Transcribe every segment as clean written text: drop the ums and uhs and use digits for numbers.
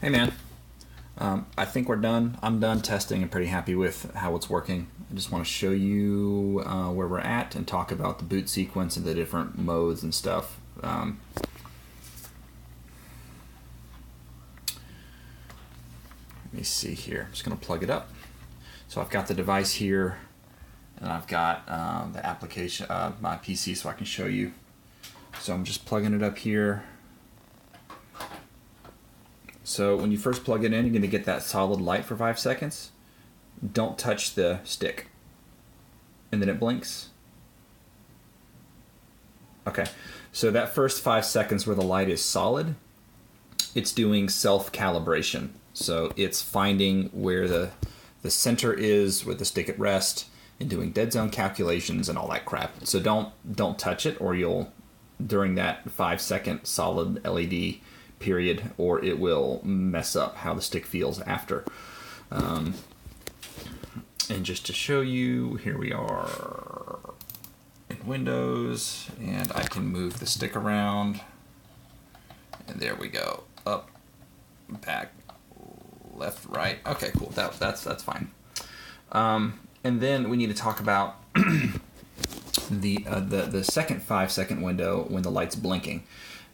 Hey man, I think we're done. I'm done testing and pretty happy with how it's working. I just want to show you where we're at and talk about the boot sequence and the different modes and stuff. Let me see here. I'm just going to plug it up. So I've got the device here, and I've got the application, my PC, so I can show you. So I'm just plugging it up here. So when you first plug it in, you're going to get that solid light for 5 seconds. Don't touch the stick. And then it blinks. Okay, so that first 5 seconds where the light is solid, it's doing self-calibration. So it's finding where the center is, where the stick at rest, and doing dead zone calculations and all that crap. So don't touch it, or you'll, during that 5 second solid LED period, or it will mess up how the stick feels after. And just to show you, here we are in Windows, and I can move the stick around, and there we go, up, back, left, right. Okay, cool. That's fine. And then we need to talk about the second 5 second window when the light's blinking.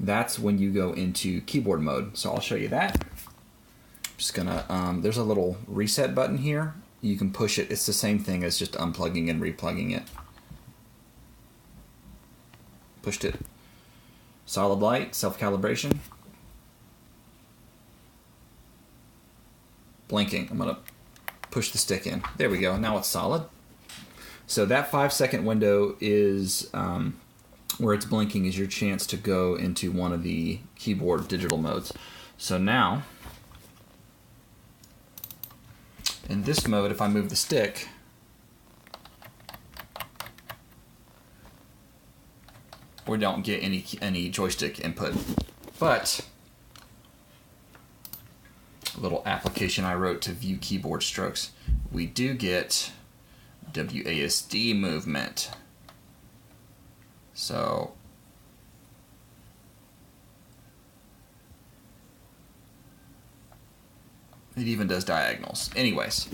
That's when you go into keyboard mode. So I'll show you that. I'm just gonna, there's a little reset button here. You can push it. It's the same thing as just unplugging and replugging it. Pushed it. Solid light, self-calibration. Blinking. I'm gonna push the stick in. There we go. Now it's solid. So that 5 second window is where it's blinking is your chance to go into one of the keyboard digital modes. So now, in this mode, if I move the stick, we don't get any joystick input. But a little application I wrote to view keyboard strokes, we do get WASD movement. So it even does diagonals. Anyways,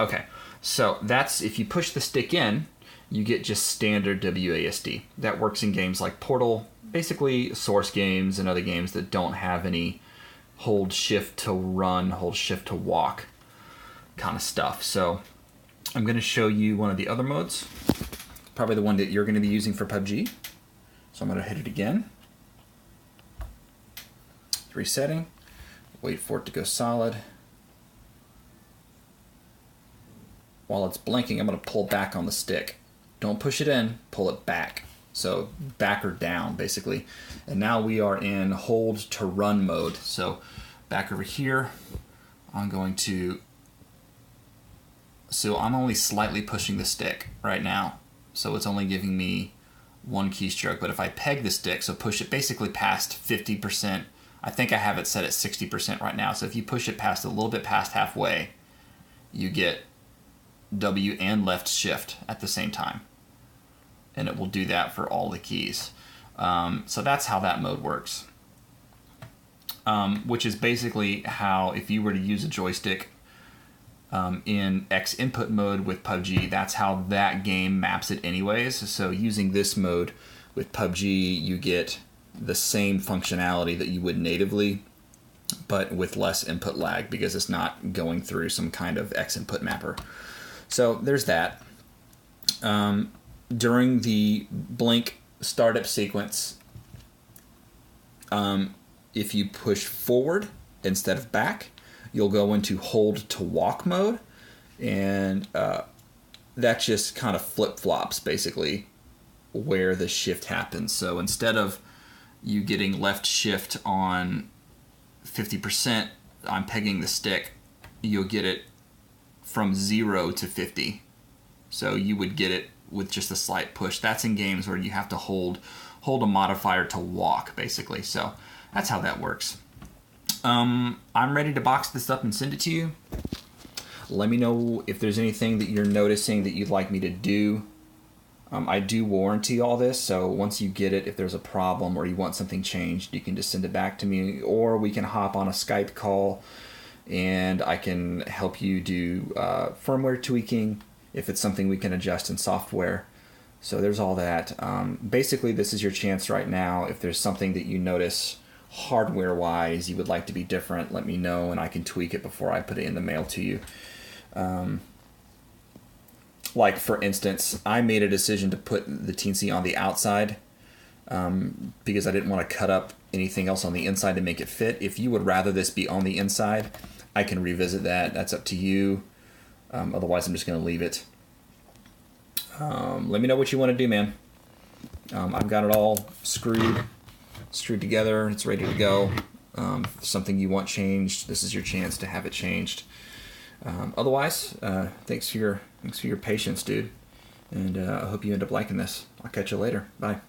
okay, so that's, if you push the stick in, you get just standard WASD. That works in games like Portal, basically Source games and other games that don't have any hold shift to run, hold shift to walk kind of stuff. So I'm going to show you one of the other modes, probably the one that you're going to be using for PUBG. So I'm going to hit it again. Resetting. Wait for it to go solid. While it's blinking, I'm going to pull back on the stick. Don't push it in, pull it back. So back or down, basically. And now we are in hold to run mode. So back over here, I'm going to, so I'm only slightly pushing the stick right now. So it's only giving me one keystroke. But if I peg the stick, so push it basically past 50%, I think I have it set at 60% right now. So if you push it past a little bit past halfway, you get W and left shift at the same time. And it will do that for all the keys. So that's how that mode works. Which is basically how, if you were to use a joystick in X input mode with PUBG, that's how that game maps it anyways. So using this mode with PUBG, you get the same functionality that you would natively, but with less input lag because it's not going through some kind of X input mapper. So there's that. During the blink startup sequence, if you push forward instead of back, you'll go into hold to walk mode, and that just kind of flip-flops basically where the shift happens. So instead of you getting left shift on 50%, I'm pegging the stick, you'll get it from 0 to 50. So you would get it with just a slight push. That's in games where you have to hold a modifier to walk, basically. So that's how that works. I'm ready to box this up and send it to you. Let me know if there's anything that you're noticing that you'd like me to do I do warranty all this, so once you get it, if there's a problem or you want something changed, you can just send it back to me, or we can hop on a Skype call and I can help you do firmware tweaking if it's something we can adjust in software. So there's all that. Basically, this is your chance right now. If there's something that you notice hardware-wise you would like to be different, let me know and I can tweak it before I put it in the mail to you. Like, for instance, I made a decision to put the Teensy on the outside because I didn't want to cut up anything else on the inside to make it fit. If you would rather this be on the inside, I can revisit that. That's up to you. Otherwise, I'm just going to leave it. Let me know what you want to do, man. I've got it all screwed together. It's ready to go. If something you want changed, this is your chance to have it changed. Otherwise, thanks for your patience, dude. And I hope you end up liking this. I'll catch you later. Bye.